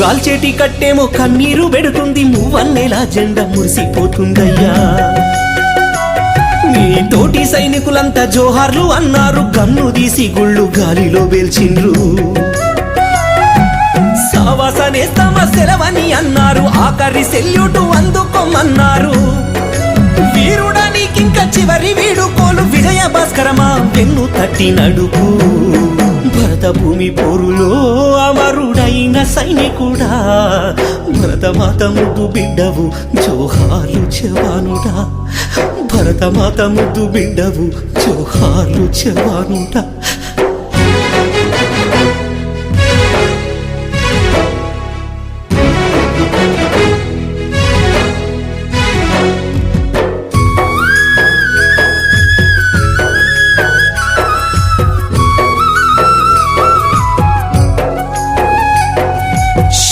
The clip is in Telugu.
కాల్చేటి కట్టేమో కన్నీరు పెడుతుంది, మువ్వన్నెలా జెండా మురిసిపోతుందయ్యా. మీ తోటి సైనికులంతా జోహార్లు అన్నారు, గన్ను తీసి గుళ్ళు గాలిలో వేల్చిండ్రు. సావాసనేస్తామ సెలవని అన్నారు, ఆఖరి సెల్యూటు అందుకోమన్నారు. వీరుడా నీకింక చివరి వీడుకోలు, విజయ భాస్కరమా వెన్ను తట్టి నడుపు. భరత భూమి పోరులో అమరుడైన సైనికుడా, భరతమాత ముద్దు బిడ్డవు జోహార్లు జవానుడా. భరతమాత ముద్దు బిడ్డవు జోహార్లు జవానుడా.